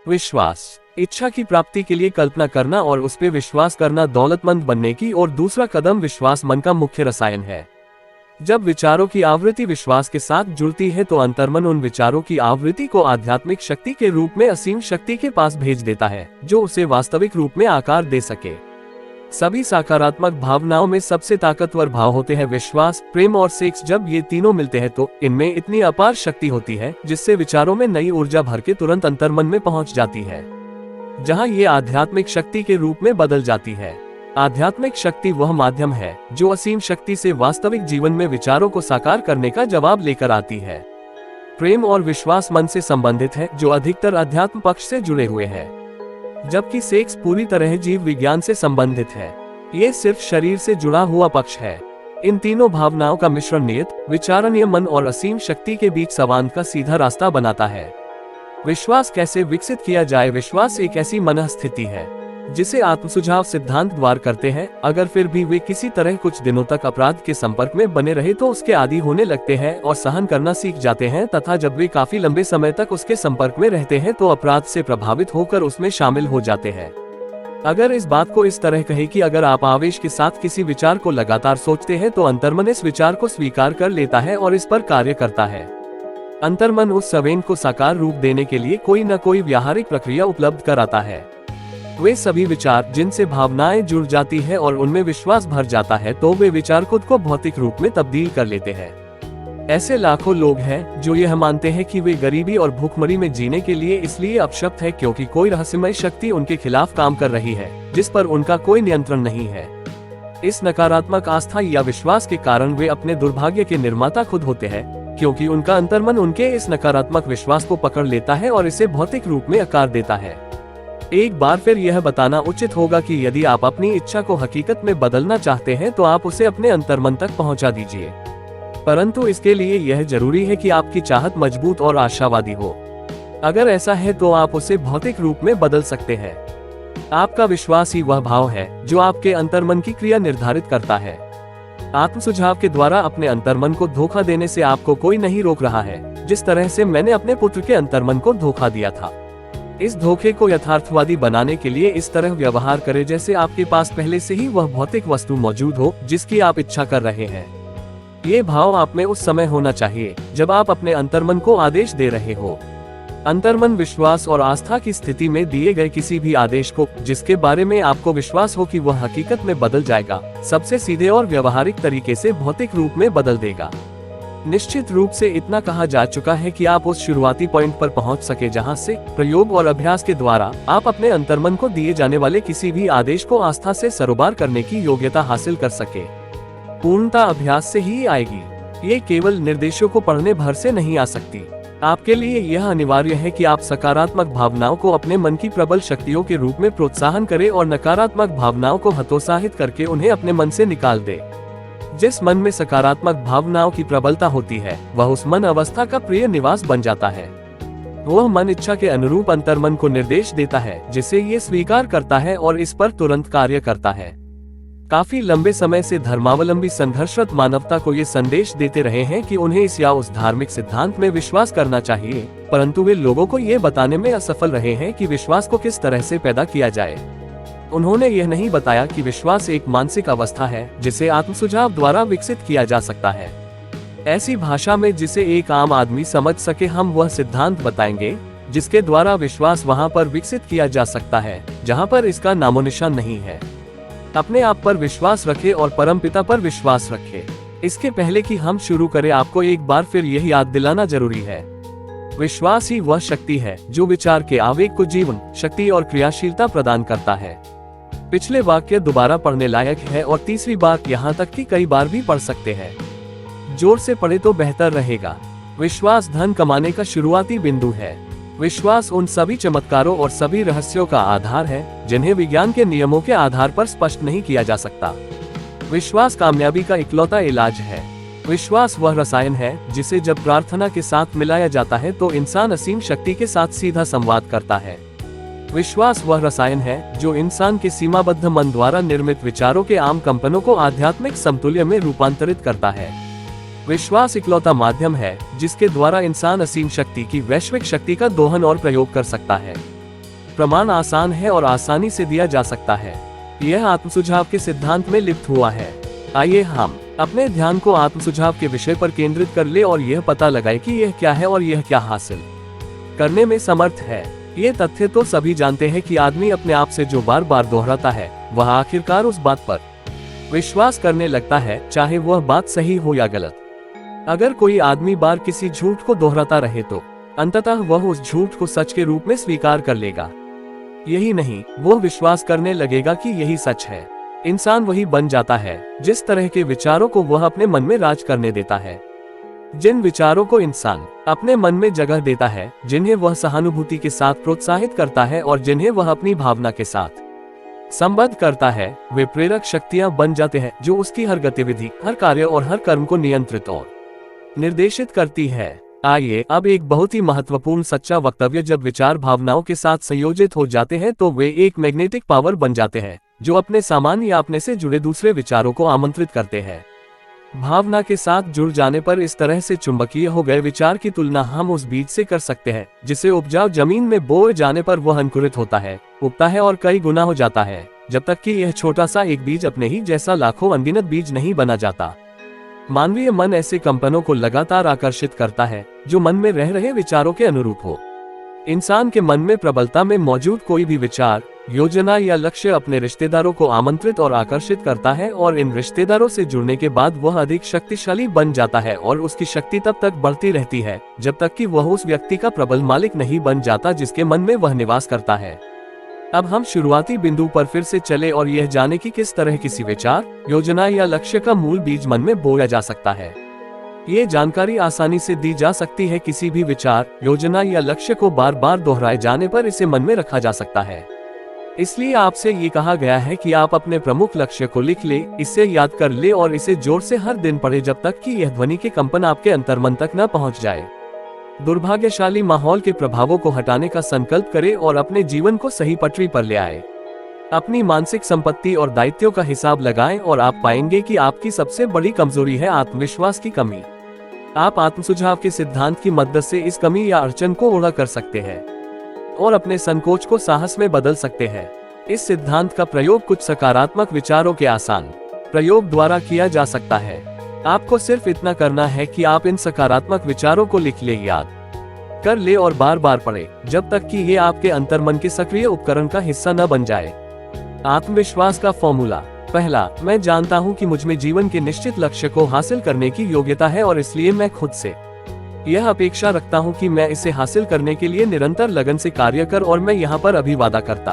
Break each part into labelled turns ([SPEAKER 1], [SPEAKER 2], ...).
[SPEAKER 1] विश्वास, इच्छा की प्राप्ति के लिए कल्पना करना और उस पर विश्वास करना दौलतमंद बनने की और दूसरा कदम विश्वास मन का मुख्य रसायन है। जब विचारों की आवृत्ति विश्वास के साथ जुड़ती है तो अंतर्मन उन विचारों की आवृत्ति को आध्यात्मिक शक्ति के रूप में असीम शक्ति के पास भेज देता है, जो उसे वास्तविक रूप में आकार दे सके। सभी सकारात्मक भावनाओं में सबसे ताकतवर भाव होते हैं विश्वास, प्रेम और सेक्स। जब ये तीनों मिलते हैं तो इनमें इतनी अपार शक्ति होती है जिससे विचारों में नई ऊर्जा भर के तुरंत अंतर्मन में पहुंच जाती है, जहां ये आध्यात्मिक शक्ति के रूप में बदल जाती है। आध्यात्मिक शक्ति वह माध्यम है जो असीम शक्ति से वास्तविक जीवन में विचारों को साकार करने का जवाब लेकर आती है। प्रेम और विश्वास मन से संबंधित है, जो अधिकतर अध्यात्म पक्ष से जुड़े हुए हैं, जबकि सेक्स पूरी तरह जीव विज्ञान से संबंधित है। ये सिर्फ शरीर से जुड़ा हुआ पक्ष है। इन तीनों भावनाओं का मिश्रण नियत, विचारणीय मन और असीम शक्ति के बीच संवाद का सीधा रास्ता बनाता है। विश्वास कैसे विकसित किया जाए? विश्वास एक ऐसी मनःस्थिति है जिसे आत्मसुझाव सिद्धांत द्वार करते हैं। अगर फिर भी वे किसी तरह कुछ दिनों तक अपराध के संपर्क में बने रहे तो उसके आदी होने लगते हैं और सहन करना सीख जाते हैं, तथा जब वे काफी लंबे समय तक उसके संपर्क में रहते हैं तो अपराध से प्रभावित होकर उसमें शामिल हो जाते हैं। अगर इस बात को इस तरह कहे कि अगर आप आवेश के साथ किसी विचार को लगातार सोचते हैं तो अंतर्मन इस विचार को स्वीकार कर लेता है और इस पर कार्य करता है। अंतर्मन उस संवेद को साकार रूप देने के लिए कोई न कोई व्यावहारिक प्रक्रिया उपलब्ध कराता है। वे सभी विचार जिनसे भावनाएं जुड़ जाती है और उनमें विश्वास भर जाता है तो वे विचार खुद को भौतिक रूप में तब्दील कर लेते हैं। ऐसे लाखों लोग हैं जो यह मानते हैं कि वे गरीबी और भूखमरी में जीने के लिए इसलिए अपशब्द है क्योंकि कोई रहस्यमय शक्ति उनके खिलाफ काम कर रही है जिस पर उनका कोई नियंत्रण नहीं है। इस नकारात्मक आस्था या विश्वास के कारण वे अपने दुर्भाग्य के निर्माता खुद होते हैं, क्योंकि उनका अंतर्मन उनके इस नकारात्मक विश्वास को पकड़ लेता है और इसे भौतिक रूप में आकार देता है। एक बार फिर यह बताना उचित होगा कि यदि आप अपनी इच्छा को हकीकत में बदलना चाहते हैं तो आप उसे अपने अंतर्मन तक पहुंचा दीजिए, परंतु इसके लिए यह जरूरी है कि आपकी चाहत मजबूत और आशावादी हो। अगर ऐसा है तो आप उसे भौतिक रूप में बदल सकते हैं। आपका विश्वास ही वह भाव है जो आपके अंतर्मन की क्रिया निर्धारित करता है। आत्मसुझाव के द्वारा अपने अंतर्मन को धोखा देने से आपको कोई नहीं रोक रहा है, जिस तरह से मैंने अपने पुत्र के अंतर्मन को धोखा दिया था। इस धोखे को यथार्थवादी बनाने के लिए इस तरह व्यवहार करें जैसे आपके पास पहले से ही वह भौतिक वस्तु मौजूद हो जिसकी आप इच्छा कर रहे हैं। ये भाव आप में उस समय होना चाहिए जब आप अपने अंतर्मन को आदेश दे रहे हो। अंतर्मन विश्वास और आस्था की स्थिति में दिए गए किसी भी आदेश को, जिसके बारे में आपको विश्वास हो कि वह हकीकत में बदल जाएगा, सबसे सीधे और व्यवहारिक तरीके से भौतिक रूप में बदल देगा। निश्चित रूप से इतना कहा जा चुका है कि आप उस शुरुआती पॉइंट पर पहुंच सके जहां से प्रयोग और अभ्यास के द्वारा आप अपने अंतर्मन को दिए जाने वाले किसी भी आदेश को आस्था से सरोबार करने की योग्यता हासिल कर सके। पूर्णता अभ्यास से ही आएगी। ये केवल निर्देशों को पढ़ने भर से नहीं आ सकती। आपके लिए यह अनिवार्य है कि आप सकारात्मक भावनाओं को अपने मन की प्रबल शक्तियों के रूप में प्रोत्साहन करें और नकारात्मक भावनाओं को हतोत्साहित करके उन्हें अपने मन से निकाल दे। जिस मन में सकारात्मक भावनाओं की प्रबलता होती है वह उस मन अवस्था का प्रिय निवास बन जाता है। वह मन इच्छा के अनुरूप अंतर्मन को निर्देश देता है जिसे ये स्वीकार करता है और इस पर तुरंत कार्य करता है। काफी लंबे समय से धर्मावलंबी संघर्षरत मानवता को ये संदेश देते रहे हैं कि उन्हें इस या उस धार्मिक सिद्धांत में विश्वास करना चाहिए, परंतु वे लोगों को ये बताने में असफल रहे हैं कि विश्वास को किस तरह से पैदा किया जाए। उन्होंने यह नहीं बताया कि विश्वास एक मानसिक अवस्था है जिसे आत्मसुझाव द्वारा विकसित किया जा सकता है। ऐसी भाषा में जिसे एक आम आदमी समझ सके हम वह सिद्धांत बताएंगे जिसके द्वारा विश्वास वहां पर विकसित किया जा सकता है जहां पर इसका नामोनिशान नहीं है। अपने आप पर विश्वास रखें और परमपिता पर विश्वास रखें। इसके पहले कि हम शुरू करें आपको एक बार फिर यह याद दिलाना जरूरी है, विश्वास ही वह शक्ति है जो विचार के आवेग को जीवन, शक्ति और क्रियाशीलता प्रदान करता है। पिछले वाक्य दोबारा पढ़ने लायक है और तीसरी बार यहाँ तक कि कई बार भी पढ़ सकते हैं। जोर से पढ़े तो बेहतर रहेगा। विश्वास धन कमाने का शुरुआती बिंदु है। विश्वास उन सभी चमत्कारों और सभी रहस्यों का आधार है जिन्हें विज्ञान के नियमों के आधार पर स्पष्ट नहीं किया जा सकता। विश्वास कामयाबी का इकलौता इलाज है। विश्वास वह रसायन है जिसे जब प्रार्थना के साथ मिलाया जाता है तो इंसान असीम शक्ति के साथ सीधा संवाद करता है। विश्वास वह रसायन है जो इंसान के सीमाबद्ध मन द्वारा निर्मित विचारों के आम कंपनों को आध्यात्मिक समतुल्य में रूपांतरित करता है। विश्वास इकलौता माध्यम है जिसके द्वारा इंसान असीम शक्ति की वैश्विक शक्ति का दोहन और प्रयोग कर सकता है। प्रमाण आसान है और आसानी से दिया जा सकता है। यह आत्मसुझाव के सिद्धांत में लिप्त हुआ है। आइए हम अपने ध्यान को आत्मसुझाव के विषय पर केंद्रित कर ले और यह पता लगाए कि यह क्या है और यह क्या हासिल करने में समर्थ है। ये तथ्य तो सभी जानते हैं कि आदमी अपने आप से जो बार बार दोहराता है वह आखिरकार उस बात पर विश्वास करने लगता है, चाहे वह बात सही हो या गलत। अगर कोई आदमी बार किसी झूठ को दोहराता रहे तो अंततः वह उस झूठ को सच के रूप में स्वीकार कर लेगा। यही नहीं, वह विश्वास करने लगेगा कि यही सच है। इंसान वही बन जाता है जिस तरह के विचारों को वह अपने मन में राज करने देता है। जिन विचारों को इंसान अपने मन में जगह देता है, जिन्हें वह सहानुभूति के साथ प्रोत्साहित करता है और जिन्हें वह अपनी भावना के साथ संबद्ध करता है, वे प्रेरक शक्तियां बन जाते हैं जो उसकी हर गतिविधि, हर कार्य और हर कर्म को नियंत्रित और निर्देशित करती है। आइए अब एक बहुत ही महत्वपूर्ण सच्चा वक्तव्य, जब विचार भावनाओं के साथ संयोजित हो जाते हैं तो वे एक मैग्नेटिक पावर बन जाते हैं जो अपने सामान या अपने से जुड़े दूसरे विचारों को आमंत्रित करते हैं। भावना के साथ जुड़ जाने पर इस तरह से चुंबकीय हो गए विचार की तुलना हम उस बीज से कर सकते हैं जिसे उपजाऊ जमीन में बोए जाने पर वह अंकुरित होता है, उगता है और कई गुना हो जाता है, जब तक कि यह छोटा सा एक बीज अपने ही जैसा लाखों अनगिनत बीज नहीं बना जाता। मानवीय मन ऐसे कंपनों को लगातार आकर्षित करता है जो मन में रह रहे विचारों के अनुरूप हो। इंसान के मन में प्रबलता में मौजूद कोई भी विचार, योजना या लक्ष्य अपने रिश्तेदारों को आमंत्रित और आकर्षित करता है और इन रिश्तेदारों से जुड़ने के बाद वह अधिक शक्तिशाली बन जाता है और उसकी शक्ति तब तक बढ़ती रहती है जब तक कि वह उस व्यक्ति का प्रबल मालिक नहीं बन जाता जिसके मन में वह निवास करता है। अब हम शुरुआती बिंदु पर फिर से चले और यह जाने कि किस तरह किसी विचार, योजना या लक्ष्य का मूल बीज मन में बोया जा सकता है। ये जानकारी आसानी से दी जा सकती है। किसी भी विचार, योजना या लक्ष्य को बार बार दोहराए जाने पर इसे मन में रखा जा सकता है। इसलिए आपसे ये कहा गया है कि आप अपने प्रमुख लक्ष्य को लिख ले, इसे याद कर ले और इसे जोर से हर दिन पढ़े जब तक कि यह ध्वनि के कंपन आपके अंतर्मन तक न पहुंच जाए। दुर्भाग्यशाली माहौल के प्रभावों को हटाने का संकल्प करें और अपने जीवन को सही पटरी पर ले आए। अपनी मानसिक संपत्ति और दायित्वों का हिसाब लगाएं और आप पाएंगे कि आपकी सबसे बड़ी कमजोरी है आत्मविश्वास की कमी। आप आत्मसुझाव के सिद्धांत की मदद से इस कमी या अड़चन को उड़ा कर सकते हैं और अपने संकोच को साहस में बदल सकते हैं। इस सिद्धांत का प्रयोग कुछ सकारात्मक विचारों के आसान प्रयोग द्वारा किया जा सकता है। आपको सिर्फ इतना करना है कि आप इन सकारात्मक विचारों को लिख ले, याद कर ले और बार बार पढ़े जब तक कि ये आपके अंतर्मन के सक्रिय उपकरण का हिस्सा न बन जाए। आत्मविश्वास का फॉर्मूला। पहला, मैं जानता हूं कि मुझमें जीवन के निश्चित लक्ष्य को हासिल करने की योग्यता है और इसलिए मैं खुद से यह अपेक्षा रखता हूं कि मैं इसे हासिल करने के लिए निरंतर लगन से कार्य कर और मैं यहाँ पर अभी वादा करता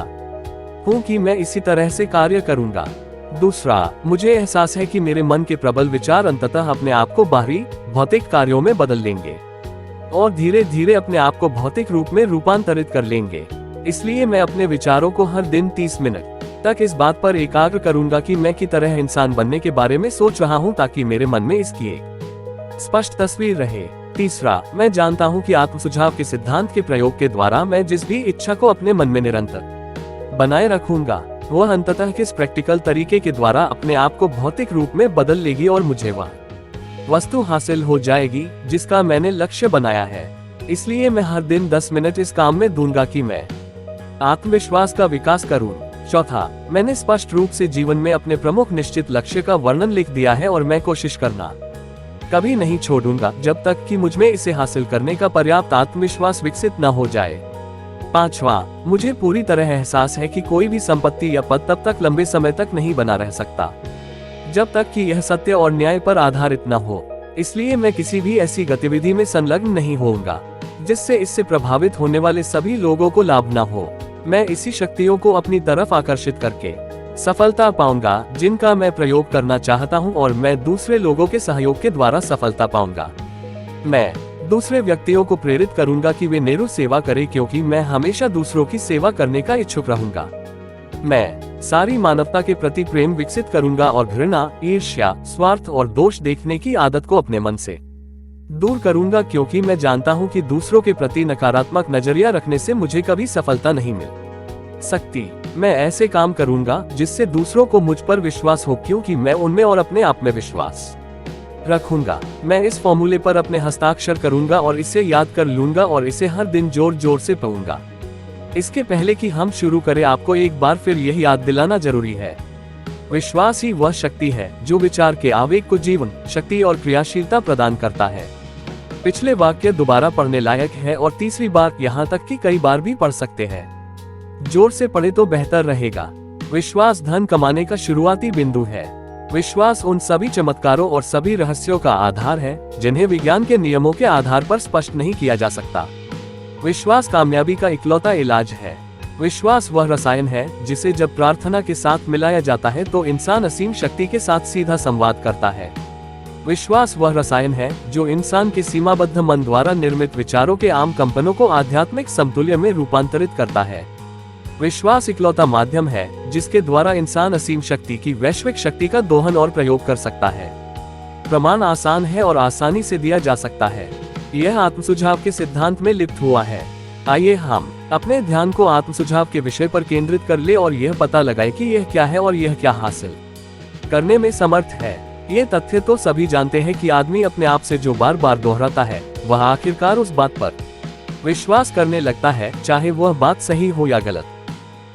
[SPEAKER 1] हूं कि मैं इसी तरह से कार्य करूंगा। दूसरा, मुझे एहसास है कि मेरे मन के प्रबल विचार अंततः अपने आप को बाहरी भौतिक कार्यों में बदल लेंगे और धीरे धीरे अपने आप को भौतिक रूप में रूपांतरित कर लेंगे। इसलिए मैं अपने विचारों को हर दिन 30 मिनट तक इस बात पर एकाग्र करूंगा कि मैं की तरह इंसान बनने के बारे में सोच रहा हूं ताकि मेरे मन में इसकी एक स्पष्ट तस्वीर रहे। तीसरा, मैं जानता हूं कि आत्मसुझाव के सिद्धांत के प्रयोग के द्वारा मैं जिस भी इच्छा को अपने मन में निरंतर बनाए रखूंगा वह अंततः किस प्रैक्टिकल तरीके के द्वारा अपने आप को भौतिक रूप में बदल लेगी और मुझे वह वस्तु हासिल हो जाएगी जिसका मैंने लक्ष्य बनाया है। इसलिए मैं हर दिन 10 मिनट इस काम में दूंगा कि मैं आत्मविश्वास का विकास करूं। चौथा, मैंने स्पष्ट रूप से जीवन में अपने प्रमुख निश्चित लक्ष्य का वर्णन लिख दिया है और मैं कोशिश करना कभी नहीं छोड़ूंगा जब तक कि मुझमें इसे हासिल करने का पर्याप्त आत्मविश्वास विकसित न हो जाए। पांचवा, मुझे पूरी तरह एहसास है कि कोई भी संपत्ति या पद तब तक लंबे समय तक नहीं बना रह सकता जब तक कि यह सत्य और न्याय पर आधारित न हो। इसलिए मैं किसी भी ऐसी गतिविधि में संलग्न नहीं होऊंगा जिससे इससे प्रभावित होने वाले सभी लोगों को लाभ न हो। मैं इसी शक्तियों को अपनी तरफ आकर्षित करके सफलता पाऊंगा जिनका मैं प्रयोग करना चाहता हूं और मैं दूसरे लोगों के सहयोग के द्वारा सफलता पाऊंगा। मैं दूसरे व्यक्तियों को प्रेरित करूंगा कि वे निरु सेवा करें क्योंकि मैं हमेशा दूसरों की सेवा करने का इच्छुक रहूंगा। मैं सारी मानवता के प्रति प्रेम विकसित करूंगा और घृणा, ईर्ष्या, स्वार्थ और दोष देखने की आदत को अपने मन से दूर करूंगा क्योंकि मैं जानता हूं कि दूसरों के प्रति नकारात्मक नजरिया रखने से मुझे कभी सफलता नहीं मिल सकती। मैं ऐसे काम करूंगा जिससे दूसरों को मुझ पर विश्वास हो क्योंकि मैं उनमें और अपने आप में विश्वास रखूंगा। मैं इस फॉर्मूले पर अपने हस्ताक्षर करूंगा और इसे याद कर लूंगा और इसे हर दिन जोर जोर से पढ़ूंगा। इसके पहले कि हम शुरू करें, आपको एक बार फिर यही याद दिलाना जरूरी है, विश्वास ही वह शक्ति है जो विचार के आवेग को जीवन, शक्ति और क्रियाशीलता प्रदान करता है। पिछले वाक्य दोबारा पढ़ने लायक है और तीसरी बार यहाँ तक कि कई बार भी पढ़ सकते हैं। जोर से पढ़े तो बेहतर रहेगा। विश्वास धन कमाने का शुरुआती बिंदु है। विश्वास उन सभी चमत्कारों और सभी रहस्यों का आधार है जिन्हें विज्ञान के नियमों के आधार पर स्पष्ट नहीं किया जा सकता। विश्वास कामयाबी का इकलौता इलाज है। विश्वास वह रसायन है जिसे जब प्रार्थना के साथ मिलाया जाता है तो इंसान असीम शक्ति के साथ सीधा संवाद करता है। विश्वास वह रसायन है जो इंसान के सीमाबद्ध मन द्वारा निर्मित विचारों के आम कंपनों को आध्यात्मिक समतुल्य में रूपांतरित करता है। विश्वास इकलौता माध्यम है जिसके द्वारा इंसान असीम शक्ति की वैश्विक शक्ति का दोहन और प्रयोग कर सकता है। प्रमाण आसान है और आसानी से दिया जा सकता है। यह आत्मसुझाव के सिद्धांत में लिप्त हुआ है। आइए हम अपने ध्यान को आत्मसुझाव के विषय पर केंद्रित कर ले और यह पता लगाए कि यह क्या है और यह क्या हासिल करने में समर्थ है। ये तथ्य तो सभी जानते हैं कि आदमी अपने आप से जो बार बार दोहराता है वह आखिरकार उस बात पर विश्वास करने लगता है, चाहे वह बात सही हो या गलत।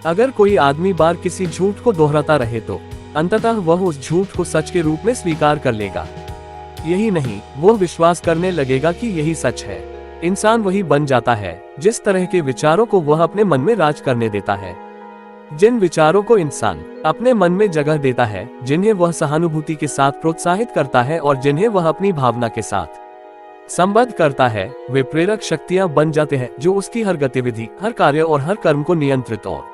[SPEAKER 1] अगर कोई आदमी बार किसी झूठ को दोहराता रहे तो अंततः वह उस झूठ को सच के रूप में स्वीकार कर लेगा। यही नहीं, वह विश्वास करने लगेगा कि यही सच है। इंसान वही बन जाता है जिस तरह के विचारों को वह अपने मन में राज करने देता है। जिन विचारों को इंसान अपने मन में जगह देता है, जिन्हें वह सहानुभूति के साथ प्रोत्साहित करता है और जिन्हें वह अपनी भावना के साथ संबद्ध करता है, वे प्रेरक शक्तियां बन जाते हैं जो उसकी हर गतिविधि, हर कार्य और हर कर्म को नियंत्रित और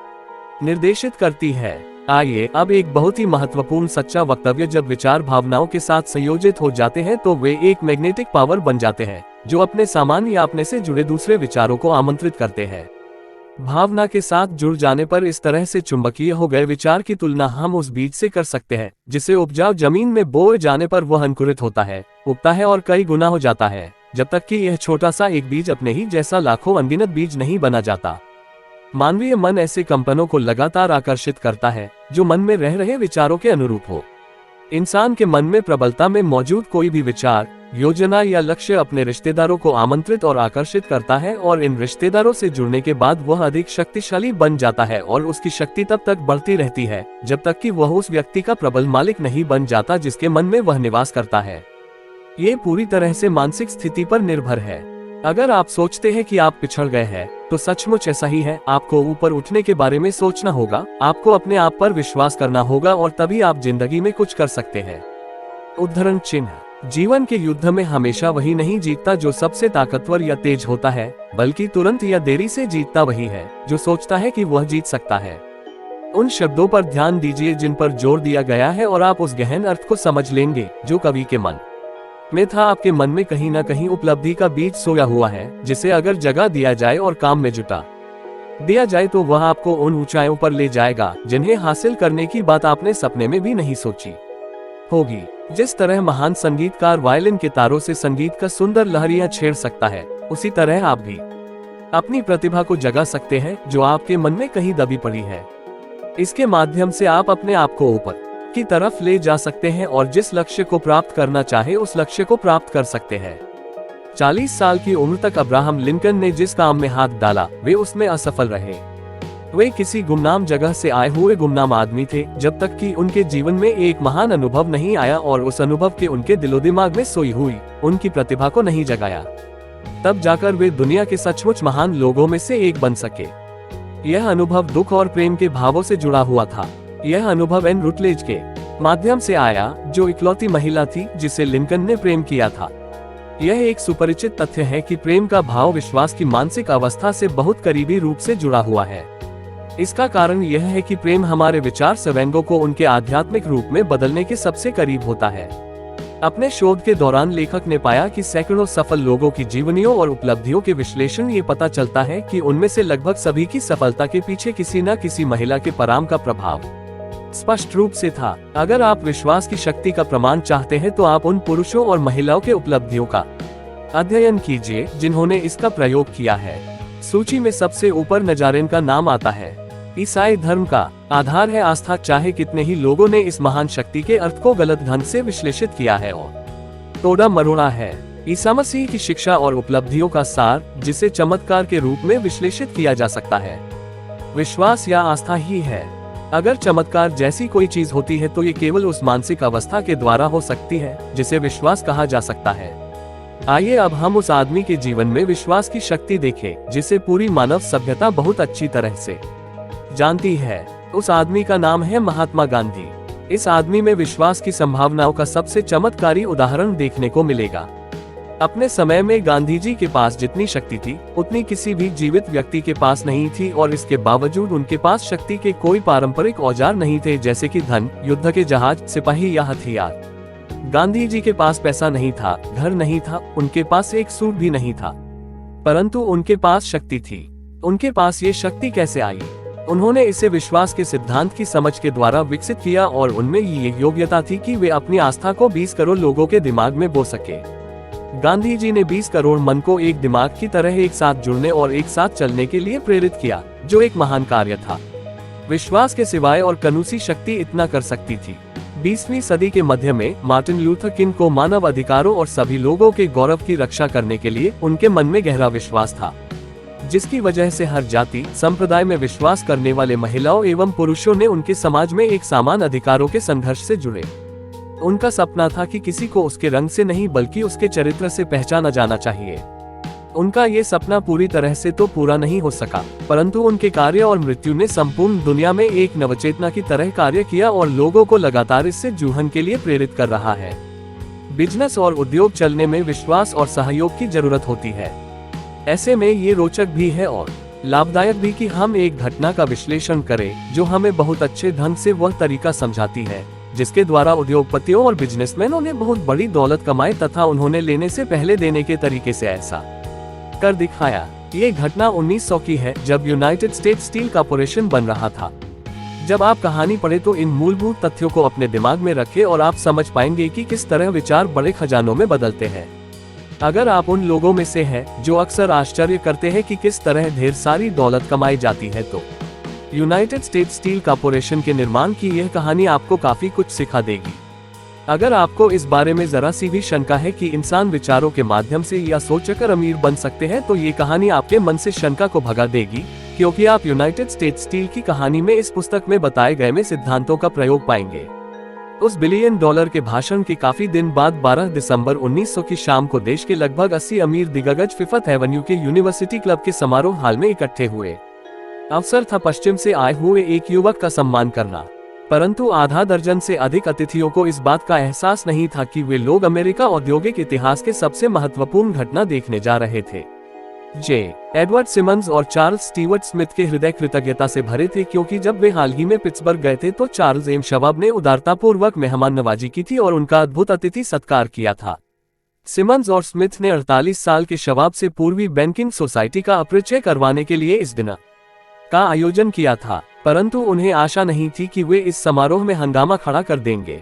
[SPEAKER 1] निर्देशित करती है। आइए अब एक बहुत ही महत्वपूर्ण सच्चा वक्तव्य, जब विचार भावनाओं के साथ संयोजित हो जाते हैं तो वे एक मैग्नेटिक पावर बन जाते हैं जो अपने सामान या अपने से जुड़े दूसरे विचारों को आमंत्रित करते हैं। भावना के साथ जुड़ जाने पर इस तरह से चुंबकीय हो गए विचार की तुलना हम उस बीज से कर सकते हैं जिसे उपजाऊ जमीन में बोए जाने पर वह अंकुरित होता है, उगता है और कई गुना हो जाता है, जब तक कि यह छोटा सा एक बीज अपने ही जैसा लाखों अनगिनत बीज नहीं बना जाता। मानवीय मन ऐसे कंपनों को लगातार आकर्षित करता है जो मन में रह रहे विचारों के अनुरूप हो। इंसान के मन में प्रबलता में मौजूद कोई भी विचार, योजना या लक्ष्य अपने रिश्तेदारों को आमंत्रित और आकर्षित करता है और इन रिश्तेदारों से जुड़ने के बाद वह अधिक शक्तिशाली बन जाता है और उसकी शक्ति तब तक बढ़ती रहती है जब तक कि वह उस व्यक्ति का प्रबल मालिक नहीं बन जाता जिसके मन में वह निवास करता है। ये पूरी तरह से मानसिक स्थिति पर निर्भर है। अगर आप सोचते हैं कि आप पिछड़ गए हैं तो सचमुच ऐसा ही है। आपको ऊपर उठने के बारे में सोचना होगा, आपको अपने आप पर विश्वास करना होगा और तभी आप जिंदगी में कुछ कर सकते हैं। उद्धरण चिन्ह। जीवन के युद्ध में हमेशा वही नहीं जीतता जो सबसे ताकतवर या तेज होता है, बल्कि तुरंत या देरी से जीतता वही है जो सोचता है कि वह जीत सकता है। उन शब्दों पर ध्यान दीजिए जिन पर जोर दिया गया है और आप उस गहन अर्थ को समझ लेंगे जो कवि के मन में था। आपके मन में कहीं न कहीं उपलब्धि का बीज सोया हुआ है जिसे अगर जगा दिया जाए और काम में जुटा दिया जाए तो वह आपको उन ऊंचाइयों पर ले जाएगा जिन्हें हासिल करने की बात आपने सपने में भी नहीं सोची होगी। जिस तरह महान संगीतकार वायलिन के तारों से संगीत का सुंदर लहरियां छेड़ सकता है, उसी तरह आप भी अपनी प्रतिभा को जगा सकते हैं जो आपके मन में कहीं दबी पड़ी है। इसके माध्यम से आप अपने आप को ऊपर की तरफ ले जा सकते हैं और जिस लक्ष्य को प्राप्त करना चाहे उस लक्ष्य को प्राप्त कर सकते हैं। 40 साल की उम्र तक अब्राहम लिंकन ने जिस काम में हाथ डाला वे उसमें असफल रहे। वे किसी गुमनाम जगह से आए हुए गुमनाम आदमी थे जब तक कि उनके जीवन में एक महान अनुभव नहीं आया और उस अनुभव के उनके दिलो दिमाग में सोई हुई उनकी प्रतिभा को नहीं जगाया। तब जाकर वे दुनिया के सचमुच महान लोगों में से एक बन सके। यह अनुभव दुख और प्रेम के भावों से जुड़ा हुआ था। यह अनुभव एन रुटलेज के माध्यम से आया जो इकलौती महिला थी जिसे लिंकन ने प्रेम किया था। यह एक सुपरिचित तथ्य है कि प्रेम का भाव विश्वास की मानसिक अवस्था से बहुत करीबी रूप से जुड़ा हुआ है। इसका कारण यह है कि प्रेम हमारे विचार सवैंगों को उनके आध्यात्मिक रूप में बदलने के सबसे करीब होता है। अपने शोध के दौरान लेखक ने पाया कि सैकड़ों सफल लोगों की जीवनियों और उपलब्धियों के विश्लेषण ये पता चलता है कि उनमें से लगभग सभी की सफलता के पीछे किसी न किसी महिला के पराम का प्रभाव स्पष्ट रूप से था। अगर आप विश्वास की शक्ति का प्रमाण चाहते हैं तो आप उन पुरुषों और महिलाओं के उपलब्धियों का अध्ययन कीजिए जिन्होंने इसका प्रयोग किया है। सूची में सबसे ऊपर नजारेन का नाम आता है। ईसाई धर्म का आधार है आस्था। चाहे कितने ही लोगों ने इस महान शक्ति के अर्थ को गलत ढंग से विश्लेषित किया है और तोड़ा मरोड़ा है, ईसा मसीह की शिक्षा और उपलब्धियों का सार जिसे चमत्कार के रूप में विश्लेषित किया जा सकता है। विश्वास या आस्था ही है। अगर चमत्कार जैसी कोई चीज होती है तो ये केवल उस मानसिक अवस्था के द्वारा हो सकती है जिसे विश्वास कहा जा सकता है। आइए अब हम उस आदमी के जीवन में विश्वास की शक्ति देखें जिसे पूरी मानव सभ्यता बहुत अच्छी तरह से जानती है। उस आदमी का नाम है महात्मा गांधी। इस आदमी में विश्वास की संभावनाओं का सबसे चमत्कारी उदाहरण देखने को मिलेगा। अपने समय में गांधी जी के पास जितनी शक्ति थी उतनी किसी भी जीवित व्यक्ति के पास नहीं थी, और इसके बावजूद उनके पास शक्ति के कोई पारंपरिक औजार नहीं थे, जैसे कि धन, युद्ध के जहाज, सिपाही या हथियार। गांधी जी के पास पैसा नहीं था, घर नहीं था, उनके पास एक सूट भी नहीं था, परंतु उनके पास शक्ति थी। उनके पास ये शक्ति कैसे आई? उन्होंने इसे विश्वास के सिद्धांत की समझ के द्वारा विकसित किया, और उनमें ये योग्यता थी कि वे अपनी आस्था को 20 करोड़ लोगों के दिमाग में बो सके। गांधी जी ने 20 करोड़ मन को एक दिमाग की तरह एक साथ जुड़ने और एक साथ चलने के लिए प्रेरित किया, जो एक महान कार्य था। विश्वास के सिवाय और कनूसी शक्ति इतना कर सकती थी। 20वीं सदी के मध्य में मार्टिन लूथर किंग को मानव अधिकारों और सभी लोगों के गौरव की रक्षा करने के लिए उनके मन में गहरा विश्वास था, जिसकी वजह से हर जाति संप्रदाय में विश्वास करने वाले महिलाओं एवं पुरुषों ने उनके समाज में एक समान अधिकारों के संघर्ष से जुड़े। उनका सपना था कि किसी को उसके रंग से नहीं बल्कि उसके चरित्र से पहचाना जाना चाहिए। उनका ये सपना पूरी तरह से तो पूरा नहीं हो सका, परंतु उनके कार्य और मृत्यु ने संपूर्ण दुनिया में एक नवचेतना की तरह कार्य किया और लोगों को लगातार इससे जूझने के लिए प्रेरित कर रहा है। बिजनेस और उद्योग चलने में विश्वास और सहयोग की जरूरत होती है। ऐसे में ये रोचक भी है और लाभदायक भी कि हम एक घटना का विश्लेषण करें जो हमें बहुत अच्छे ढंग से वह तरीका समझाती है जिसके द्वारा उद्योगपतियों और बिजनेसमैनों ने बहुत बड़ी दौलत कमाई तथा उन्होंने लेने से पहले देने के तरीके से ऐसा कर दिखाया। ये घटना 1900 की है, जब यूनाइटेड स्टेट्स स्टील कॉर्पोरेशन बन रहा था। जब आप कहानी पढ़े तो इन मूलभूत तथ्यों को अपने दिमाग में रखें और आप समझ पाएंगे कि किस तरह विचार बड़े खजानों में बदलते हैं। अगर आप उन लोगों में से हैं जो अक्सर आश्चर्य करते हैं कि किस तरह ढेर सारी दौलत कमाई जाती है, तो यूनाइटेड स्टेट्स स्टील कॉर्पोरेशन के निर्माण की यह कहानी आपको काफी कुछ सिखा देगी। अगर आपको इस बारे में जरा सी भी शंका है कि इंसान विचारों के माध्यम से या सोचकर अमीर बन सकते हैं, तो ये कहानी आपके मन से शंका को भगा देगी, क्योंकि आप यूनाइटेड स्टेट्स स्टील की कहानी में इस पुस्तक में बताए गए में सिद्धांतों का प्रयोग पाएंगे। उस $1 बिलियन के भाषण के काफी दिन बाद 12 दिसंबर 1900 की शाम को देश के लगभग 80 अमीर दिग्गज फिफ्थ एवेन्यू के यूनिवर्सिटी क्लब के समारोह हाल में इकट्ठे हुए। अवसर था पश्चिम से आए हुए एक युवक का सम्मान करना, परंतु आधा दर्जन से अधिक अतिथियों को इस बात का एहसास नहीं था कि वे लोग अमेरिका औद्योगिक इतिहास के सबसे महत्वपूर्ण घटना देखने जा रहे थे। जे एडवर्ड सिमंस और चार्ल्स स्टीवर्ट स्मिथ के हृदय कृतज्ञता से भरे थे, क्योंकि जब वे हाल ही में पिट्सबर्ग गए थे तो चार्ल्स एम शवाब ने उदारतापूर्वक मेहमान नवाजी की थी और उनका अद्भुत अतिथि सत्कार किया था। सिमंस और स्मिथ ने 48 साल के शवाब से पूर्वी बैंकिंग सोसाइटी का अपरिचय करवाने के लिए इस दिन का आयोजन किया था, परंतु उन्हें आशा नहीं थी कि वे इस समारोह में हंगामा खड़ा कर देंगे।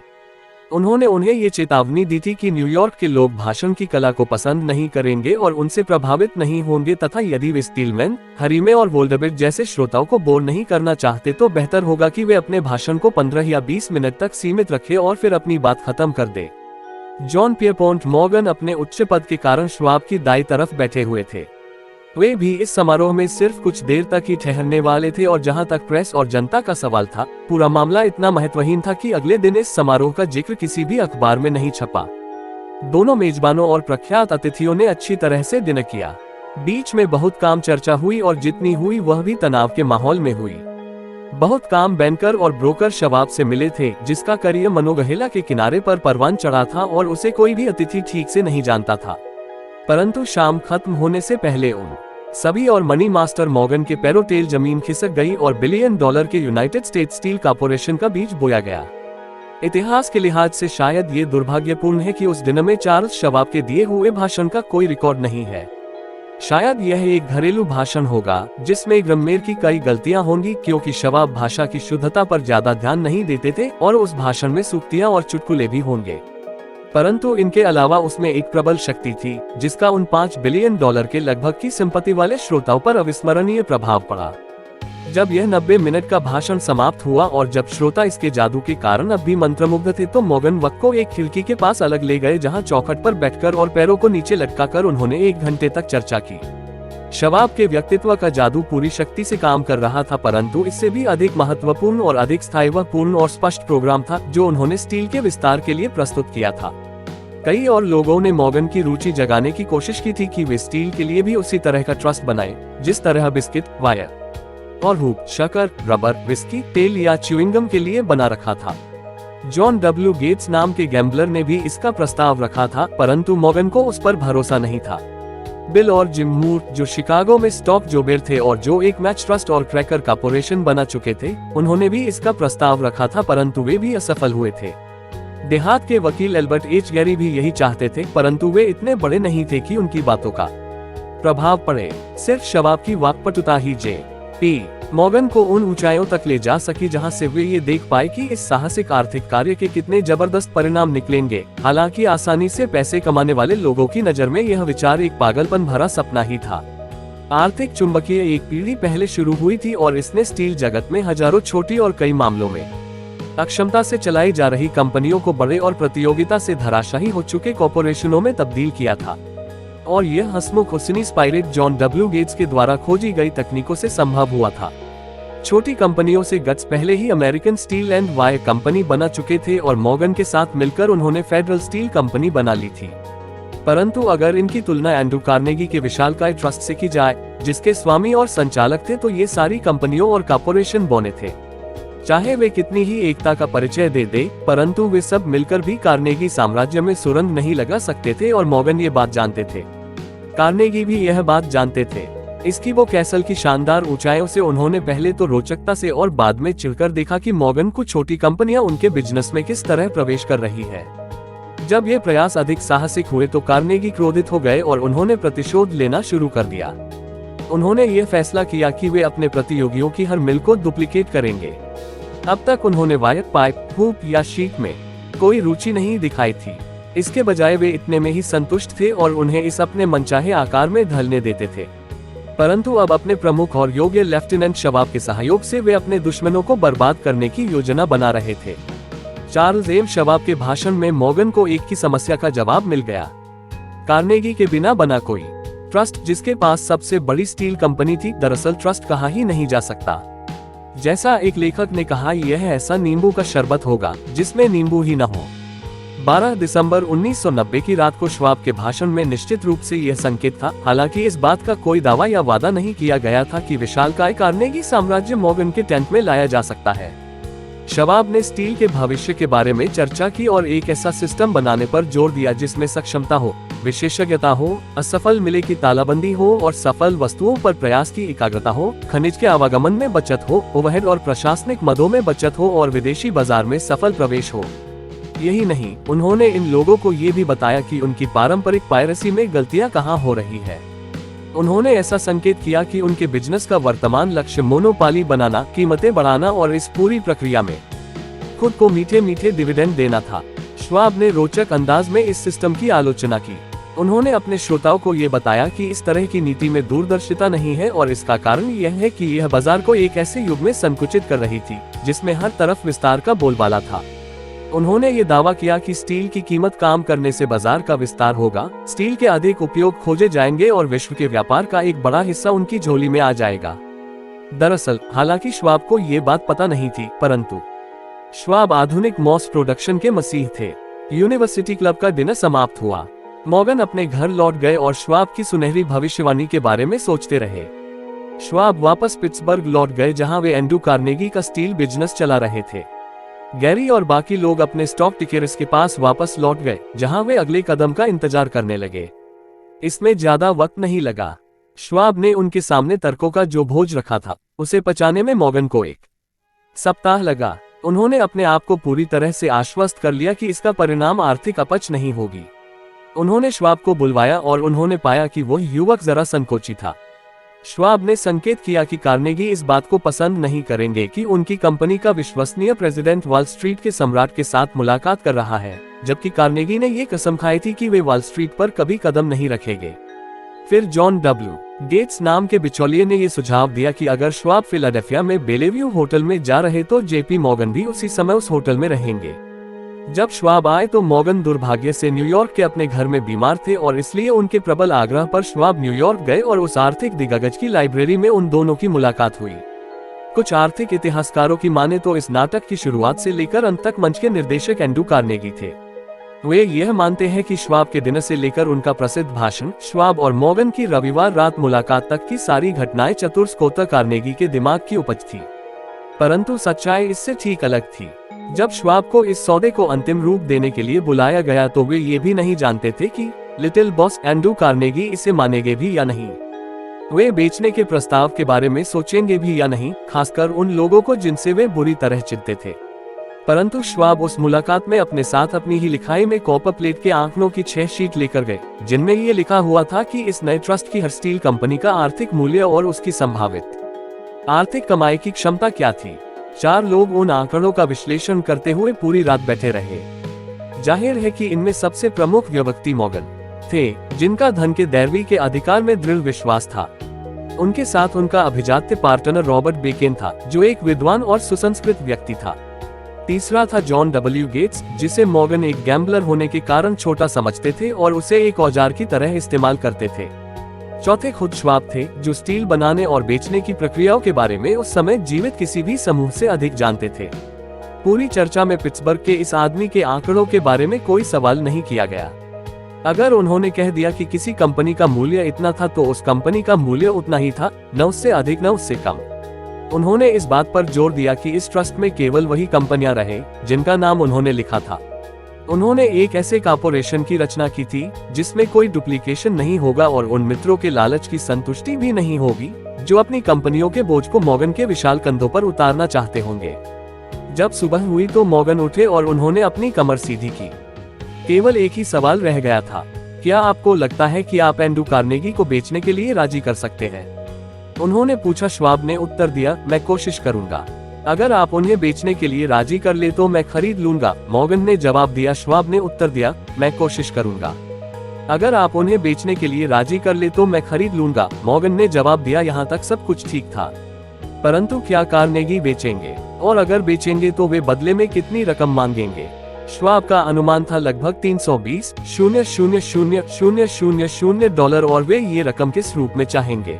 [SPEAKER 1] उन्होंने उन्हें ये चेतावनी दी थी कि न्यूयॉर्क के लोग भाषण की कला को पसंद नहीं करेंगे और उनसे प्रभावित नहीं होंगे, तथा यदि वे स्टीलमैन, हरीमे और वोल्डबर्ट जैसे श्रोताओं को बोर नहीं करना चाहते तो बेहतर होगा कि वे अपने भाषण को 15 या 20 मिनट तक सीमित रखें और फिर अपनी बात खत्म कर दे। जॉन पियरपॉन्ट मॉर्गन अपने उच्च पद के कारण श्वाब की दाईं तरफ बैठे हुए थे। वे भी इस समारोह में सिर्फ कुछ देर तक ही ठहरने वाले थे, और जहां तक प्रेस और जनता का सवाल था, पूरा मामला इतना महत्वहीन था कि अगले दिन इस समारोह का जिक्र किसी भी अखबार में नहीं छपा। दोनों मेजबानों और प्रख्यात अतिथियों ने अच्छी तरह से दिन किया। बीच में बहुत काम चर्चा हुई और जितनी हुई वह भी तनाव के माहौल में हुई। बहुत काम बैंकर और ब्रोकर शवाब से मिले थे, जिसका करियर मनोगहेला के किनारे पर परवान चढ़ा था और उसे कोई भी अतिथि ठीक से नहीं जानता था। परंतु शाम खत्म होने से पहले उन सभी और मनी मास्टर मॉर्गन के पैरों टेल जमीन खिसक गई और $1 बिलियन के यूनाइटेड स्टेट्स स्टील कॉर्पोरेशन का बीज बोया गया। इतिहास के लिहाज से शायद ये दुर्भाग्यपूर्ण है कि उस दिन में चार्ल्स शवाब के दिए हुए भाषण का कोई रिकॉर्ड नहीं है। शायद यह एक घरेलू भाषण होगा जिसमें ग्रामर की कई गलतियां होंगी, क्योंकि शवाब भाषा की शुद्धता पर ज्यादा ध्यान नहीं देते थे और उस भाषण में सूक्तियां और चुटकुले भी होंगे। परंतु इनके अलावा उसमें एक प्रबल शक्ति थी जिसका उन $5 बिलियन के लगभग की संपत्ति वाले श्रोताओं पर अविस्मरणीय प्रभाव पड़ा। जब यह 90 मिनट का भाषण समाप्त हुआ और जब श्रोता इसके जादू के कारण अब भी मंत्रमुग्ध थे, तो मॉर्गन वक्त को एक खिड़की के पास अलग ले गए, जहां चौखट पर बैठकर और पैरों को नीचे लटकाकर उन्होंने 1 घंटे तक चर्चा की। शवाब के व्यक्तित्व का जादू पूरी शक्ति से काम कर रहा था, परंतु इससे भी अधिक महत्वपूर्ण और अधिक स्थायित्वपूर्ण और स्पष्ट प्रोग्राम था जो उन्होंने स्टील के विस्तार के लिए प्रस्तुत किया था। कई और लोगों ने मॉर्गन की रुचि जगाने की कोशिश की थी कि वे स्टील के लिए भी उसी तरह का ट्रस्ट बनाएं, जिस तरह बिस्किट, वायर और हुक, शक्कर, रबर, विस्की, तेल या च्युइंगम के लिए बना रखा था। जॉन डब्ल्यू गेट्स नाम के गैम्बलर ने भी इसका प्रस्ताव रखा था, परंतु मॉर्गन को उस पर भरोसा नहीं था। बिल और जिम मूर, जो शिकागो में स्टॉक जोबेर थे और जो एक मैच ट्रस्ट और क्रैकर कॉर्पोरेशन बना चुके थे, उन्होंने भी इसका प्रस्ताव रखा था, परंतु वे भी असफल हुए थे। देहात के वकील एल्बर्ट एच गैरी भी यही चाहते थे, परंतु वे इतने बड़े नहीं थे कि उनकी बातों का प्रभाव पड़े। सिर्फ शवाब की वाकपटुता ही जे.पी. मॉर्गन को उन ऊंचाइयों तक ले जा सकी जहां से वे ये देख पाए कि इस साहसिक आर्थिक कार्य के कितने जबरदस्त परिणाम निकलेंगे। हालांकि आसानी से पैसे कमाने वाले लोगों की नजर में यह विचार एक पागलपन भरा सपना ही था। आर्थिक चुंबकीय एक पीढ़ी पहले शुरू हुई थी और इसने स्टील जगत में हजारों छोटी और कई मामलों में अक्षमता से चलाई जा रही कंपनियों को बड़े और प्रतियोगिता से धराशायी हो चुके कॉर्पोरेशनों में तब्दील किया था। और यह हंसमुख हुस्नी स्पाइरेट जॉन डब्ल्यू गेट्स के द्वारा खोजी गई तकनीकों से संभव हुआ था। छोटी कंपनियों से गट्स पहले ही American steel and wire company बना चुके थे और मॉर्गन के साथ मिलकर उन्होंने फेडरल स्टील कंपनी बना ली थी। परंतु अगर इनकी तुलना एंड्रू कार्नेगी के विशालकाय ट्रस्ट से की जाए, जिसके स्वामी और संचालक थे, तो ये सारी कंपनियों और कॉर्पोरेशन बौने थे। चाहे वे कितनी ही एकता का परिचय दे, परंतु वे सब मिलकर भी कार्नेगी साम्राज्य में सुरंग नहीं लगा सकते थे और मॉर्गन ये बात जानते थे। कार्नेगी भी यह बात जानते थे। इसकी वो कैसल की शानदार ऊंचाइयों से उन्होंने पहले तो रोचकता से और बाद में चिढ़कर देखा कि मॉर्गन को छोटी कंपनियां उनके बिजनेस में किस तरह प्रवेश कर रही है। जब ये प्रयास अधिक साहसिक हुए तो कार्नेगी क्रोधित हो गए और उन्होंने प्रतिशोध लेना शुरू कर दिया। उन्होंने ये फैसला किया कि वे अपने प्रतियोगियों की हर मिल को डुप्लीकेट करेंगे। अब तक उन्होंने वायर, पाइप, हुक या शीट में कोई रुचि नहीं दिखाई थी। इसके बजाय वे इतने में ही संतुष्ट थे और उन्हें इस अपने मनचाहे आकार में ढलने देते थे। परंतु अब अपने प्रमुख और योग्य लेफ्टिनेंट शवाब के सहयोग से वे अपने दुश्मनों को बर्बाद करने की योजना बना रहे थे। चार्ल्स एम शवाब के भाषण में मॉर्गन को एक ही समस्या का जवाब मिल गया। कार्नेगी के बिना बना कोई ट्रस्ट, जिसके पास सबसे बड़ी स्टील कंपनी थी, दरअसल ट्रस्ट कहा ही नहीं जा सकता। जैसा एक लेखक ने कहा, यह ऐसा नींबू का शरबत होगा जिसमें नींबू ही न हो। 12 दिसंबर 1990 की रात को शवाब के भाषण में निश्चित रूप से यह संकेत था। हालांकि इस बात का कोई दावा या वादा नहीं किया गया था कि विशालकाय कार्नेगी साम्राज्य मॉर्गन के टेंट में लाया जा सकता है। शवाब ने स्टील के भविष्य के बारे में चर्चा की और एक ऐसा सिस्टम बनाने पर जोर दिया जिसमें सक्षमता हो, विशेषज्ञता हो, असफल मिले की तालाबंदी हो और सफल वस्तुओं पर प्रयास की एकाग्रता हो, खनिज के आवागमन में बचत हो, ओवरहेड और प्रशासनिक मदों में बचत हो और विदेशी बाजार में सफल प्रवेश हो। यही नहीं, उन्होंने इन लोगों को ये भी बताया कि उनकी पारंपरिक पायरेसी में गलतियां कहां हो रही है। उन्होंने ऐसा संकेत किया कि उनके बिजनेस का वर्तमान लक्ष्य मोनोपाली बनाना, कीमतें बढ़ाना और इस पूरी प्रक्रिया में खुद को मीठे मीठे डिविडेंड देना था। शवाब ने रोचक अंदाज में इस सिस्टम की आलोचना की। उन्होंने अपने श्रोताओं को ये बताया कि इस तरह की नीति में दूरदर्शिता नहीं है और इसका कारण यह है कि यह बाजार को एक ऐसे युग में संकुचित कर रही थी जिसमें हर तरफ विस्तार का बोलबाला था। उन्होंने ये दावा किया कि स्टील की कीमत काम करने से बाजार का विस्तार होगा, स्टील के अधिक उपयोग खोजे जाएंगे और विश्व के व्यापार का एक बड़ा हिस्सा उनकी झोली में आ जाएगा। दरअसल हालांकि शवाब को ये बात पता नहीं थी, परंतु शवाब आधुनिक मॉस प्रोडक्शन के मसीह थे। यूनिवर्सिटी क्लब का दिन समाप्त हुआ। मॉर्गन अपने घर लौट गए और शवाब की सुनहरी भविष्यवाणी के बारे में सोचते रहे। शवाब वापस पिट्सबर्ग लौट गए जहां वे एंड्रू कार्नेगी का स्टील बिजनेस चला रहे थे। गैरी और बाकी लोग अपने स्टॉक टिकेट्स के पास वापस लौट गए जहां वे अगले कदम का इंतजार करने लगे। इसमें ज्यादा वक्त नहीं लगा। शवाब ने उनके सामने तर्कों का जो बोझ रखा था उसे पचाने में मॉर्गन को 1 सप्ताह लगा। उन्होंने अपने आप को पूरी तरह से आश्वस्त कर लिया कि इसका परिणाम आर्थिक अपच नहीं होगी। उन्होंने शवाब को बुलवाया और उन्होंने पाया कि वो युवक जरा संकोची था। शवाब ने संकेत किया कि कार्नेगी इस बात को पसंद नहीं करेंगे कि उनकी कंपनी का विश्वसनीय प्रेसिडेंट वॉल स्ट्रीट के सम्राट के साथ मुलाकात कर रहा है, जबकि कार्नेगी ने ये कसम खाई थी कि वे वॉल स्ट्रीट पर कभी कदम नहीं रखेंगे। फिर जॉन डब्ल्यू गेट्स नाम के बिचौलिए ने यह सुझाव दिया कि अगर शवाब फिलाडेल्फिया में बेलेव्यू होटल में जा रहे तो जेपी मॉर्गन भी उसी समय उस होटल में रहेंगे। जब श्वाब आए तो मॉर्गन दुर्भाग्य से न्यूयॉर्क के अपने घर में बीमार थे और इसलिए उनके प्रबल आग्रह पर श्वाब न्यूयॉर्क गए और उस आर्थिक दिग्गज की लाइब्रेरी में उन दोनों की मुलाकात हुई। कुछ आर्थिक इतिहासकारों की माने तो इस नाटक की शुरुआत से लेकर अंत तक मंच के निर्देशक एंड्रू कार्नेगी थे। वे यह मानते हैं कि श्वाब के दिन से लेकर उनका प्रसिद्ध भाषण, श्वाब और मॉर्गन की रविवार रात मुलाकात तक की सारी घटनाएं चतुर्स्कोता कार्नेगी के दिमाग की उपज थी। परंतु सच्चाई इससे ठीक अलग थी। जब श्वाब को इस सौदे को अंतिम रूप देने के लिए बुलाया गया तो वे ये भी नहीं जानते थे कि लिटिल बॉस एंड्रू कार्नेगी इसे मानेंगे भी या नहीं। वे बेचने के प्रस्ताव के बारे में सोचेंगे भी या नहीं, खासकर उन लोगों को जिनसे वे बुरी तरह चिढ़ते थे। परंतु श्वाब उस मुलाकात में अपने साथ अपनी ही लिखाई में कॉपर प्लेट के आंकड़ों की 6 शीट लेकर गए, जिनमें ये लिखा हुआ था कि इस नए ट्रस्ट की हर स्टील कंपनी का आर्थिक मूल्य और उसकी संभावित आर्थिक कमाई की क्षमता क्या थी। 4 लोग उन आंकड़ों का विश्लेषण करते हुए पूरी रात बैठे रहे। जाहिर है कि इनमें सबसे प्रमुख व्यक्ति मॉर्गन थे, जिनका धन के दैवी के अधिकार में दृढ़ विश्वास था। उनके साथ उनका अभिजात्य पार्टनर रॉबर्ट बेकेन था, जो एक विद्वान और सुसंस्कृत व्यक्ति था। तीसरा था जॉन डब्ल्यू गेट्स, जिसे मॉर्गन एक गैम्बलर होने के कारण छोटा समझते थे और उसे एक औजार की तरह इस्तेमाल करते थे। चौथे खुद श्वाब थे, जो स्टील बनाने और बेचने की प्रक्रियाओं के बारे में उस समय जीवित किसी भी समूह से अधिक जानते थे। पूरी चर्चा में पिट्सबर्ग के इस आदमी के आंकड़ों के बारे में कोई सवाल नहीं किया गया। अगर उन्होंने कह दिया कि किसी कंपनी का मूल्य इतना था तो उस कंपनी का मूल्य उतना ही था, न उससे अधिक न उससे कम। उन्होंने इस बात पर जोर दिया कि इस ट्रस्ट में केवल वही कंपनियां रहे जिनका नाम उन्होंने लिखा था। उन्होंने एक ऐसे कॉर्पोरेशन की रचना की थी जिसमें कोई डुप्लीकेशन नहीं होगा और उन मित्रों के लालच की संतुष्टि भी नहीं होगी जो अपनी कंपनियों के बोझ को मॉर्गन के विशाल कंधों पर उतारना चाहते होंगे। जब सुबह हुई तो मॉर्गन उठे और उन्होंने अपनी कमर सीधी की। केवल एक ही सवाल रह गया था, क्या आपको लगता है कि आप एंड्रू कार्नेगी को बेचने के लिए राजी कर सकते हैं? उन्होंने पूछा। श्वाब ने उत्तर दिया, मैं कोशिश करूंगा। अगर आप उन्हें बेचने के लिए राजी कर ले तो मैं खरीद लूंगा, मॉर्गन ने जवाब दिया। श्वाब ने उत्तर दिया, मैं कोशिश करूंगा। अगर आप उन्हें बेचने के लिए राजी कर ले तो मैं खरीद लूंगा, मॉर्गन ने जवाब दिया। यहाँ तक सब कुछ ठीक था, परंतु क्या कार्नेगी बेचेंगे, और अगर बेचेंगे तो वे बदले में कितनी रकम मांगेंगे? श्वाब का अनुमान था लगभग 320,000,000 डॉलर, और वे ये रकम किस रूप में चाहेंगे?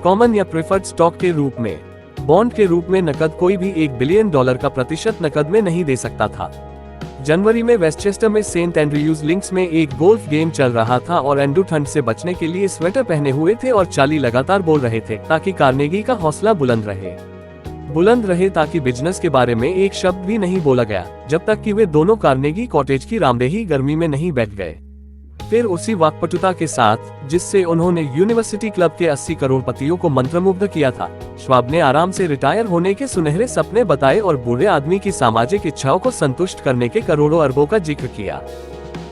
[SPEAKER 1] कॉमन या प्रेफर्ड स्टॉक के रूप में, बॉन्ड के रूप में नकद? कोई भी $1 बिलियन का प्रतिशत नकद में नहीं दे सकता था। जनवरी में वेस्टचेस्टर में सेंट एंड्रयूज लिंक्स में एक गोल्फ गेम चल रहा था और एंड्रू ठंड से बचने के लिए स्वेटर पहने हुए थे और चाली लगातार बोल रहे थे ताकि कार्नेगी का हौसला बुलंद रहे ताकि बिजनेस के बारे में एक शब्द भी नहीं बोला गया जब तक कि वे दोनों कार्नेगी कॉटेज की रामदेही गर्मी में नहीं बैठ गए। फिर उसी वाक्पटुता के साथ जिससे उन्होंने यूनिवर्सिटी क्लब के 80 करोड़पतियों को मंत्रमुग्ध किया था, श्वाब ने आराम से रिटायर होने के सुनहरे सपने बताए और बूढ़े आदमी की सामाजिक इच्छाओं को संतुष्ट करने के करोड़ों अरबों का जिक्र किया।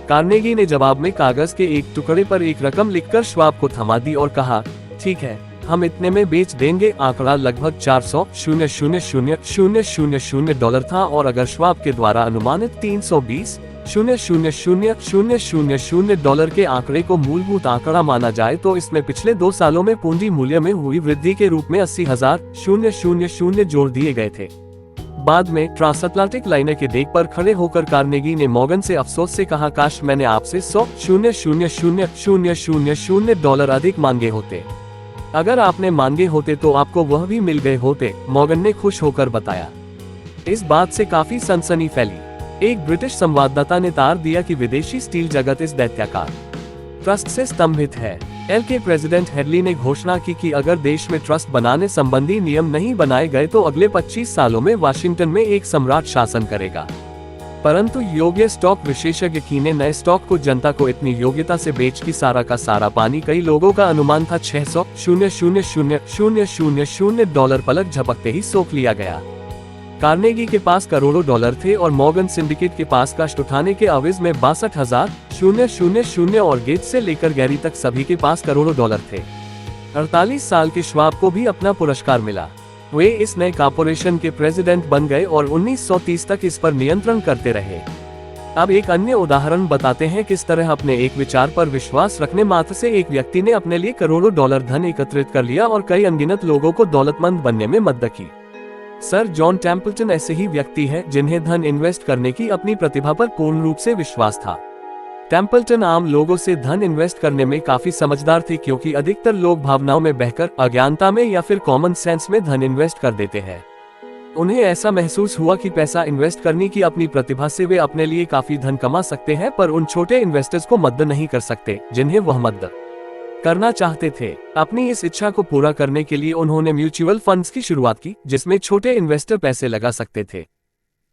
[SPEAKER 1] कार्नेगी ने जवाब में कागज के एक टुकड़े पर एक रकम लिखकर श्वाब को थमा दी और कहा, ठीक है, हम इतने में बेच देंगे। आंकड़ा लगभग 400,000 डॉलर था, और अगर श्वाब के द्वारा अनुमानित 320,000 डॉलर के आंकड़े को मूलभूत आंकड़ा माना जाए तो इसमें पिछले 2 सालों में पूंजी मूल्य में हुई वृद्धि के रूप में 80,000 जोड़ दिए गए थे। बाद में ट्रांसअटलांटिक लाइनर के डेक पर खड़े होकर कार्नेगी ने मॉर्गन से अफसोस से कहा, काश मैंने आपसे 100,000 डॉलर अधिक मांगे होते। अगर आपने मांगे होते तो आपको वह भी मिल गए होते, मॉर्गन ने खुश होकर बताया। इस बात से काफी सनसनी फैली। एक ब्रिटिश संवाददाता ने तार दिया कि विदेशी स्टील जगत इस दैत्याकार ट्रस्ट से स्तंभित है। एल के प्रेसिडेंट हेडली ने घोषणा की कि अगर देश में ट्रस्ट बनाने संबंधी नियम नहीं बनाए गए तो अगले 25 सालों में वाशिंगटन में एक सम्राट शासन करेगा। परंतु योग्य स्टॉक विशेषज्ञ कीने नए स्टॉक को जनता को इतनी योग्यता से बेच की सारा का सारा पानी। कई लोगों का अनुमान था 600,000 डॉलर पलक झपकते ही सोख लिया गया। कार्नेगी के पास करोड़ों डॉलर थे और मॉर्गन सिंडिकेट के पास कष्ट उठाने के अवज़ में 62,000 और गेट्स से लेकर गैरी तक सभी के पास करोड़ों डॉलर थे। 48 साल के श्वाब को भी अपना पुरस्कार मिला। वे इस नए कॉर्पोरेशन के प्रेसिडेंट बन गए और 1930 तक इस पर नियंत्रण करते रहे। अब एक अन्य उदाहरण बताते हैं किस तरह अपने एक विचार पर विश्वास रखने मात्र से एक व्यक्ति ने अपने लिए करोड़ों डॉलर धन एकत्रित कर लिया और कई अनगिनत लोगों को दौलतमंद बनने में मदद की। सर जॉन टेम्पल्टन ऐसे ही व्यक्ति हैं जिन्हें धन इन्वेस्ट करने की अपनी प्रतिभा पर पूर्ण रूप से विश्वास था। टेम्पल्टन आम लोगों से धन इन्वेस्ट करने में काफी समझदार थे, क्योंकि अधिकतर लोग भावनाओं में बहकर, अज्ञानता में या फिर कॉमन सेंस में धन इन्वेस्ट कर देते हैं। उन्हें ऐसा महसूस हुआ कि पैसा इन्वेस्ट करने की अपनी प्रतिभा से वे अपने लिए काफी धन कमा सकते हैं, पर उन छोटे इन्वेस्टर्स को मदद नहीं कर सकते जिन्हें वह मदद करना चाहते थे। अपनी इस इच्छा को पूरा करने के लिए उन्होंने म्यूचुअल फंड्स की शुरुआत की, जिसमें छोटे इन्वेस्टर पैसे लगा सकते थे।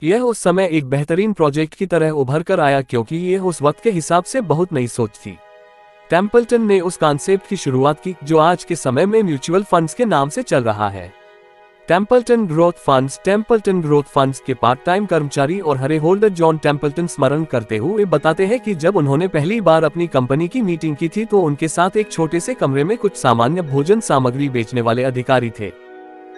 [SPEAKER 1] यह उस समय एक बेहतरीन प्रोजेक्ट की तरह उभर कर आया, क्योंकि यह उस वक्त के हिसाब से बहुत नई सोच थी। टेम्पल्टन ने उस कॉन्सेप्ट की शुरुआत की जो आज के समय में म्यूचुअल फंड्स के नाम से चल रहा है। टेम्पल्टन ग्रोथ फंड्स के पार्ट टाइम कर्मचारी और हरे होल्डर जॉन टेम्पल्टन स्मरण करते हुए बताते हैं कि जब उन्होंने पहली बार अपनी कंपनी की मीटिंग की थी तो उनके साथ एक छोटे से कमरे में कुछ सामान्य भोजन सामग्री बेचने वाले अधिकारी थे।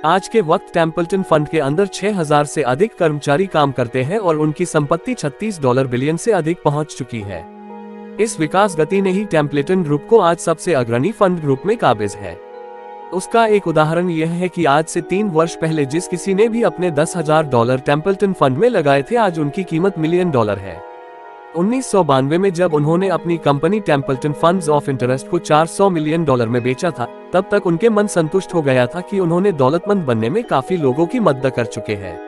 [SPEAKER 1] आज के वक्त टेम्पल्टन फंड के अंदर 6000 से अधिक कर्मचारी काम करते हैं और उनकी संपत्ति $36 बिलियन से अधिक पहुंच चुकी है। इस विकास गति ने ही टेम्पल्टन ग्रुप को आज सबसे अग्रणी फंड ग्रुप में काबिज है। उसका एक उदाहरण यह है कि आज से 3 वर्ष पहले जिस किसी ने भी अपने $10,000 टेम्पल्टन फंड में लगाए थे, आज उनकी कीमत $1 मिलियन है। 1992 में जब उन्होंने अपनी company Templeton funds of interest को $400 मिलियन में बेचा था, तब तक उनके मन संतुष्ट हो गया था कि उन्होंने दौलतमंद बनने में काफी लोगों की मदद कर चुके हैं।